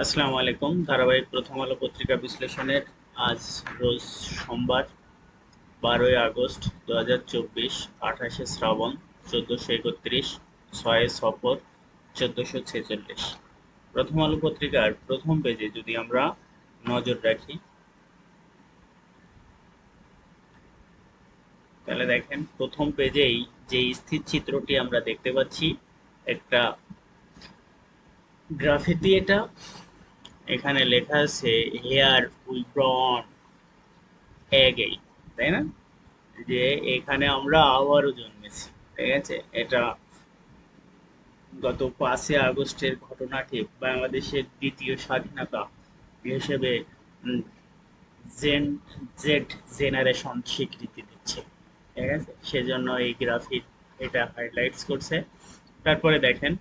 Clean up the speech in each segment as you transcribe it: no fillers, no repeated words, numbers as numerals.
আসসালামু আলাইকুম। ধারাবাহিক প্রথম আলো পত্রিকা বিশ্লেষণের আজ রোজ সোমবার 12 আগস্ট 2024, 28 শ্রাবণ 1431, 6 সফর 1446। প্রথম আলো পত্রিকার প্রথম পেজে যদি আমরা নজর রাখি তাহলে দেখেন প্রথম পেজেই যে স্থির চিত্রটি আমরা দেখতে পাচ্ছি একটা গ্রাফিতি। এটা এখানে লেখা আছে হেয়ার উই ব্রন এগেই, তাই না? যে এখানে আমরা আবারও জন্মেছি। ঠিক আছে, এটা গত 5 আগস্টের ঘটনাটি বাংলাদেশের দ্বিতীয় স্বাধীনতা হিসেবে উম, জেন জেড জেনারেশন স্বীকৃতি দিচ্ছে। ঠিক আছে, সেজন্য এই গ্রাফিক এটা হাইলাইটস করছে। তারপরে দেখেন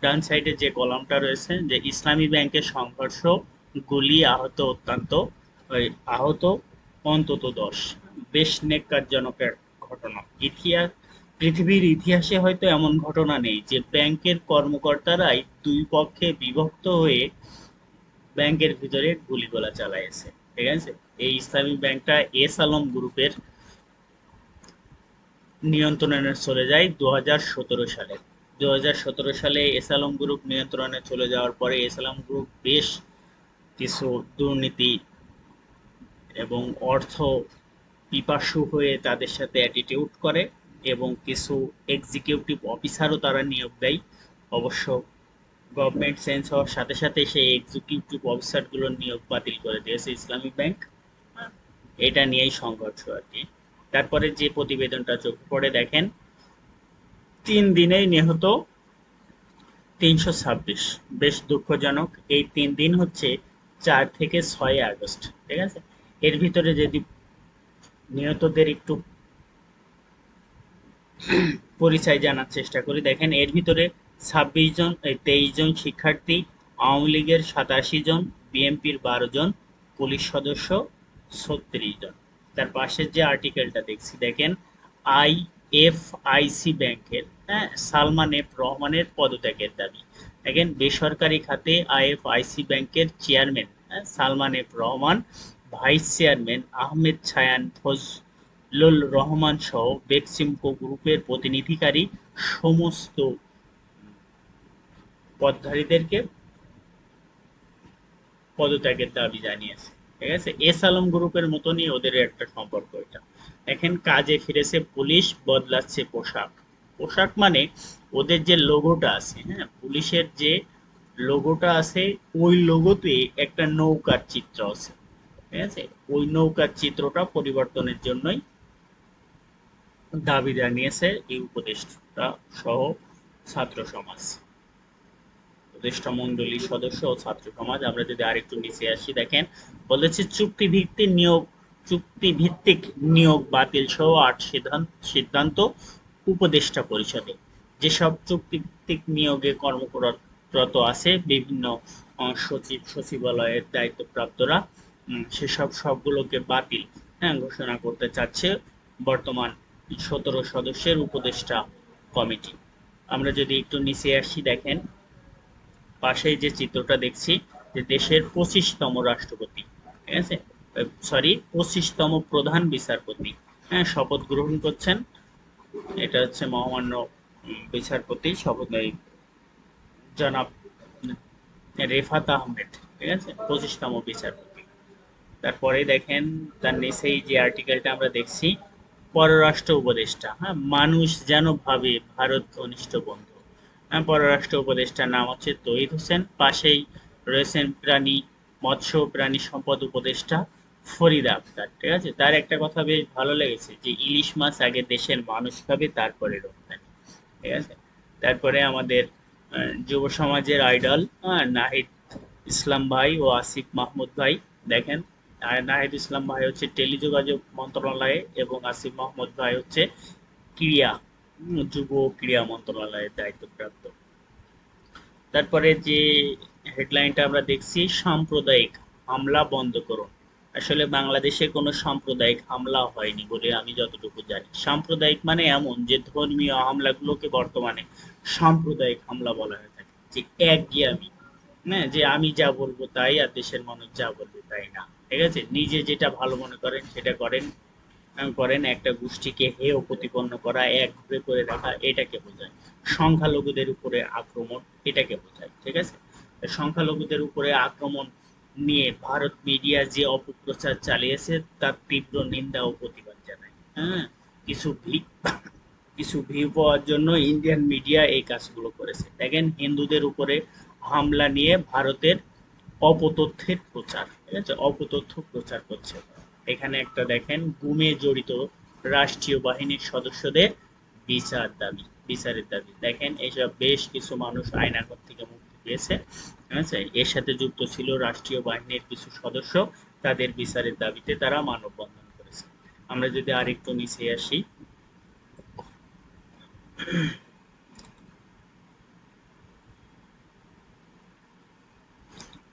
ডান সাইডে যে কলামটা রয়েছে যে ইসলামী ব্যাংকের সংঘর্ষ, গুলি, আহত অত্যন্ত ওই আহত অন্তত 10। বেশ নেক্কারজনক এক ঘটনা। ইতিহাস পৃথিবীর ইতিহাসে হয়তো এমন ঘটনা নেই যে ব্যাংকের কর্মকর্তারাই দুই পক্ষে বিভক্ত হয়ে ব্যাংকের ভিতরে গুলিগোলা চালাইছে। ঠিক আছে, এই ইসলামী ব্যাংকটা এস আলম গ্রুপের নিয়ন্ত্রণে চলে যায় 2017 সালে। 2017 সালে এস আলম গ্রুপ নিয়ন্ত্রণে চলে যাওয়ার পরে এস আলম গ্রুপ বেশ কিছু দুর্নীতি এবং অর্থ পিপাসু হয়ে তাদের সাথে অ্যাটিটিউড করে এবং কিছু এক্সিকিউটিভ অফিসারও তারা নিয়োগ দেয়। অবশ্য গভর্নমেন্ট চেঞ্জ হওয়ার সাথে সাথে সেই এক্সিকিউটিভ অফিসারগুলোর নিয়োগ বাতিল করে দিয়েছে ইসলামিক ব্যাংক। এটা নিয়েই সংঘর্ষ আর কি। তারপরে যে প্রতিবেদনটা চোখে পড়ে দেখেন 3 দিনেই নিহত 326। বেশ দুঃখজনক। এই 3 দিন হচ্ছে 4 থেকে 6 আগস্ট। ঠিক আছে, এর ভিতরে যদি নিহতদের একটু পরিচয় জানার চেষ্টা করি, দেখেন এর ভিতরে 26 জন, 23 জন শিক্ষার্থী, আওয়ামী লীগের 87 জন, বিএনপির 12 জন, পুলিশ সদস্য 36 জন। তার পাশের যে আর্টিকেলটা দেখছি দেখেন আইএফআইসি ব্যাংকের, হ্যাঁ, সালমান এফ রহমানের পদত্যাগের দাবি। দেখেন বেসরকারি খাতে আইএফআইসি ব্যাংকের চেয়ারম্যান, হ্যাঁ, Salman F Rahman, vice chairman Ahmed Shayan Fazlur Rahman সহ বেক্সিমকো গ্রুপের প্রতিনিধিকারী সমস্ত পদধারীদেরকে পদত্যাগের দাবি জানিয়েছে। ঠিক আছে, এস আলম গ্রুপের মতনই ওদের একটা সম্পর্ক এটা। এখন কাজে ফিরেছে পুলিশ, বদলাচ্ছে পোশাক। পোশাক মানে ওদের যে লোগোটা আছে, হ্যাঁ, পুলিশের যে লোগোটা আছে ওই লোগোতে একটা নৌকার চিত্র আছে। ঠিক আছে, ওই নৌকার চিত্রটা পরিবর্তনের জন্যই দাবি জানিয়েছে এই উপদেষ্টা সহ ছাত্র সমাজ, উপদেষ্টা মণ্ডলীর সদস্য ও ছাত্র সমাজ। আমরা যদি আরেকটু নিচে আসি দেখেন বলেছে চুক্তি ভিত্তিক নিয়োগ বাতিল সহ 8 সিদ্ধান্ত উপদেষ্টা পরিষদে। যেসব চুক্তিভিত্তিক নিয়োগে কর্মরত আছে বিভিন্ন সচিব, সচিবালয়ের দায়িত্বপ্রাপ্তরা, সেসব সবগুলোকে বাতিল, হ্যাঁ, ঘোষণা করতে চাচ্ছে বর্তমান 17 সদস্যের উপদেষ্টা কমিটি। আমরা যদি একটু নিচে আসি দেখেন পাশেই যে চিত্রটা দেখছি যে দেশের 25তম রাষ্ট্রপতি, ঠিক আছে, সরি 25তম প্রধান বিচারপতি, হ্যাঁ, শপথ গ্রহণ করছেন। এটা হচ্ছে মহামান্য বিচারপতি শপথ জনাব রেফাত আহমেদ। ঠিক আছে, 25তম বিচারপতি। তারপরে দেখেন তার নিচেই যে আর্টিকেলটা আমরা দেখছি পররাষ্ট্র উপদেষ্টা, হ্যাঁ, মানুষ যেন ভাবে ভারত ঘনিষ্ঠ বন্ধু। হ্যাঁ, পররাষ্ট্র উপদেষ্টার নাম হচ্ছে তৌহিদ হোসেন। পাশেই রয়েছেন মৎস্য প্রাণী সম্পদ উপদেষ্টা ফরিদা আক্তার। ঠিক আছে, তার একটা কথা বেশ ভালো লেগেছে যে ইলিশ মাছ আগে দেশের মানুষ খাবে তারপরে রপ্তানি। ঠিক আছে, তারপরে আমাদের যুব সমাজের আইডল, নাহিদ ইসলাম ভাই ও আসিফ মাহমুদ ভাই। দেখেন নাহিদ ইসলাম ভাই হচ্ছে টেলিযোগাযোগ মন্ত্রণালয়ে এবং আসিফ মাহমুদ ভাই হচ্ছে ক্রীড়া, যুব ক্রীড়া মন্ত্রণালয়ের দায়িত্বপ্রাপ্ত। তারপরে যে হেডলাইনটা আমরা দেখছি সাম্প্রদায়িক হামলা বন্ধ করুন। আসলে বাংলাদেশে কোনো সাম্প্রদায়িক হামলা হয়নি বলে আমি যতটুকু জানি। সাম্প্রদায়িক মানে এমন যে ধর্মীয় হামলাগুলোকে বর্তমানে সাম্প্রদায়িক হামলা বলা হয়ে থাকে, যে একঘেয়েমি, না যে আমি যা বলবো তাই আর দেশের মানুষ যা বলবে তাই না, ঠিক আছে, নিজে যেটা ভালো মনে করেন সেটা করেন। করেন একটা গোষ্ঠীকে হেয় প্রতিপন্ন করা, একভাবে করে রাখা, এটাকে বোঝায়। সংখ্যালঘুদের উপরে আক্রমণ, এটাকে বোঝায়, ঠিক আছে। সংখ্যালঘুদের উপরে আক্রমণ নিয়ে ভারত মিডিয়া যে অপপ্রচার চালিয়েছে তার তীব্র নিন্দা ও প্রতিবাদ জানায়। হ্যাঁ, কিছু কিছু ভিউ পাওয়ার জন্য ইন্ডিয়ান মিডিয়া এই কাজগুলো করেছে। দেখেন, হিন্দুদের উপরে হামলা নিয়ে ভারতের অপতথ্যের প্রচার, ঠিক আছে, অপতথ্য প্রচার করছে। এখানে একটা দেখেন, গুমে জড়িত রাষ্ট্রীয় বাহিনীর সদস্যদের বিচারের দাবি। দেখেন, এসব বেশ কিছু মানুষ আয়নাঘর থেকে মুক্তি পেয়েছে, ঠিক আছে, এর সাথে যুক্ত ছিল রাষ্ট্রীয় বাহিনীর কিছু সদস্য, তাদের বিচারের দাবিতে তারা মানববন্ধন করেছে। আমরা যদি আরেকটু নিচে আসি,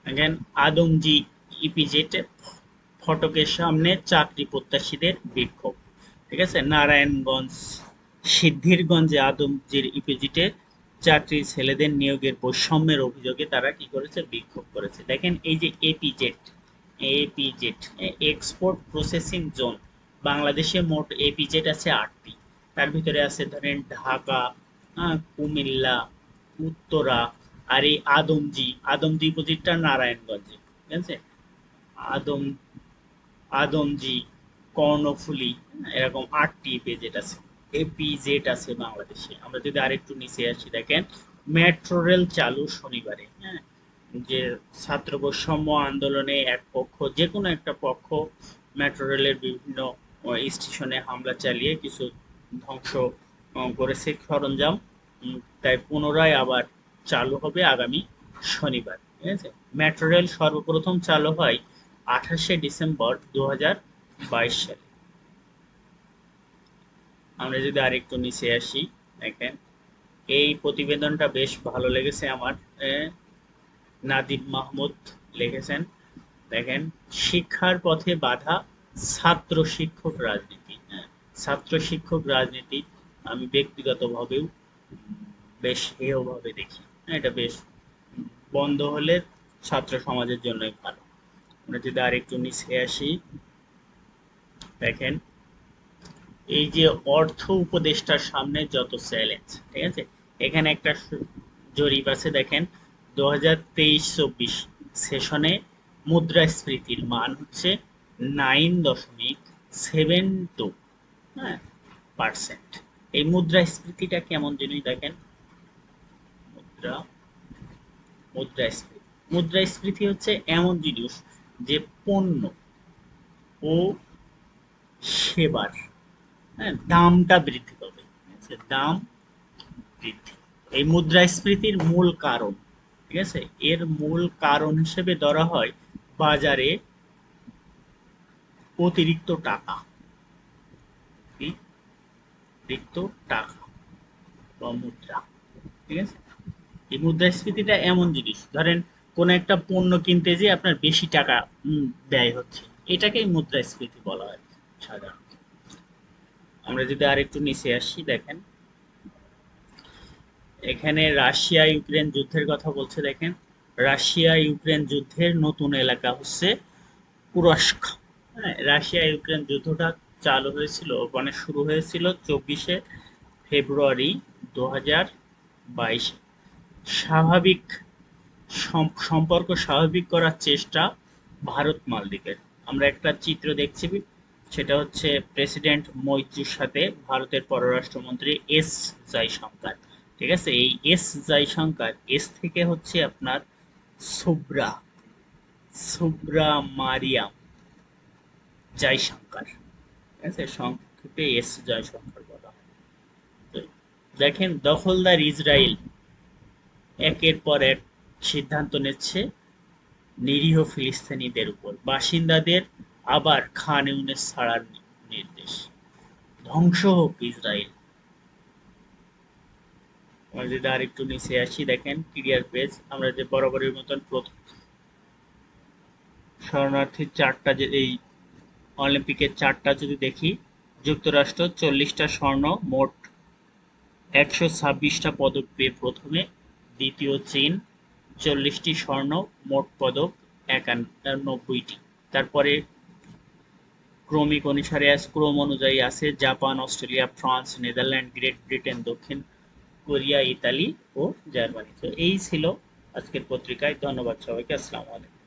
দেখেন, আদমজি ইপিজেড ফটকের সামনে চাকরি প্রত্যাশীদের বিক্ষোভ, ঠিক আছে। নারায়ণগঞ্জ সিদ্ধিরগঞ্জে আদমজির ইপিজেডে চাকরি ছেলেদের নিয়োগের বৈষম্যের অভিযোগে তারা কি করেছে, বিক্ষোভ করেছে। দেখেন, এই যে এপিজেড, এপিজেড এক্সপোর্ট প্রসেসিং জোন, বাংলাদেশে মোট এপিজেড আছে 8টি। তার ভিতরে আছে ধরেন ঢাকা, কুমিল্লা, উত্তরা, আর এই আদমজি ইপিজেডটা নারায়ণগঞ্জে, ঠিক আছে। আদম আদমজি, কর্ণফুলী, এরকম 8টি পেজেট আছে, এপিজেড আছে বাংলাদেশে। আমরা যদি আরেকটু নিচে আসি, দেখেন, মেট্রো রেল চালু শনিবারে। হ্যাঁ, যে ছাত্র বৈষম্য আন্দোলনে এক পক্ষ, যে কোনো একটা পক্ষ মেট্রো রেলের বিভিন্ন স্টেশনে হামলা চালিয়ে কিছু ধ্বংস করেছে সরঞ্জাম। তাই পুনরায় আবার চালু হবে আগামী শনিবার, ঠিক আছে। মেট্রো রেল সর্বপ্রথম চালু হয় 28শে ডিসেম্বর 2022 সালে। আমরা যদি আরেকটু নিচে আসি, দেখেন, এই প্রতিবেদনটা বেশ ভালো লেগেছে আমার। নাদিম মাহমুদ লিখেছেন, দেখেন, শিক্ষার পথে বাধা, ছাত্র শিক্ষক রাজনীতি। হ্যাঁ, ছাত্র শিক্ষক রাজনীতি আমি ব্যক্তিগতভাবেও বেশ হেয়ভাবে দেখি। হ্যাঁ, এটা বেশ বন্ধ হলে ছাত্র সমাজের জন্যই ভালো। আমরা যদি আরেকটু নিচে আসি, দেখেন, এই যে অর্থ উপদেষ্টার সামনে যত চ্যালেঞ্জ, ঠিক আছে, এখানে একটা জরিপ আছে। দেখেন, 2023-24 সেশনে মুদ্রাস্ফীতির মান হচ্ছে 9.72, হ্যাঁ, পার্সেন্ট। এই মুদ্রাস্ফীতিটা কেমন জিনিস দেখেন, মুদ্রা মুদ্রাস্ফীতি মুদ্রাস্ফীতি হচ্ছে এমন জিনিস যে পণ্য ও সেবার, হ্যাঁ, দামটা বৃদ্ধি পাবে, ঠিক আছে? দাম বৃদ্ধি এই মুদ্রাস্ফীতির মূল কারণ, ঠিক আছে। এর মূল কারণ হিসেবে ধরা হয় বাজারে অতিরিক্ত টাকা, অতিরিক্ত টাকা বা মুদ্রা, ঠিক আছে। এই মুদ্রাস্ফীতিটা এমন জিনিস, ধরেন কোন একটা পণ্য কিনতে যেয়ে আপনার বেশি টাকা ব্যয় হচ্ছে, এটাকেই মুদ্রাস্ফীতি বলা হয় সাধারণত। আমরা যদি আরেকটু নিচে আসি, দেখেন, এখানে রাশিয়া ইউক্রেন যুদ্ধের কথা বলছে। দেখেন, রাশিয়া ইউক্রেন যুদ্ধের নতুন এলাকা হচ্ছে তুরস্ক। হ্যাঁ, রাশিয়া ইউক্রেন যুদ্ধটা চালু হয়েছিল, মানে শুরু হয়েছিল 24শে ফেব্রুয়ারি 2022। স্বাভাবিক সম্পর্ক স্বাভাবিক করার চেষ্টা ভারত মালদ্বীপের। আমরা একটা চিত্র দেখছি, সেটা হচ্ছে প্রেসিডেন্ট মৈত্রীর সাথে ভারতের পররাষ্ট্রমন্ত্রী এস জয়শঙ্কর, ঠিক আছে। এই এস জয়শঙ্কর, এস থেকে হচ্ছে আপনার সুব্রা সুব্রা মারিয়াম জয়শঙ্কর, ঠিক আছে, সংক্ষেপে এস জয়শঙ্কর বলা হয়। তো দেখেন, দখলদার ইসরায়েল একের পর এক সিদ্ধান্ত নিচ্ছে নিরীহ ফিলিস্তিনিদের উপর, বাসিন্দাদের আবার খান ইউনিস ছাড়ার নির্দেশ। ধ্বংস হোক ইসরায়েল। আমরা যদি আরেকটু নিচে আসি, দেখেন, ক্লিয়ার পেজ, আমরা যে বরাবরের মতন প্রথম শরণার্থীর চারটা, যে এই অলিম্পিকের চারটা যদি দেখি, যুক্তরাষ্ট্র 40টা স্বর্ণ, মোট 126টা পদক পেয়ে প্রথমে, দ্বিতীয় চীন 40টি স্বর্ণ, মোট পদক 91টি। তারপরে ক্রমিক অনুসারে ক্রম অনুযায়ী আছে Japan, Australia, France, Netherland, great Britain, দক্ষিণ কোরিয়া, ইতালি ও জার্মানি। তো এই ছিল আজকের পত্রিকায়। ধন্যবাদ সবাইকে। আসসালামু আলাইকুম।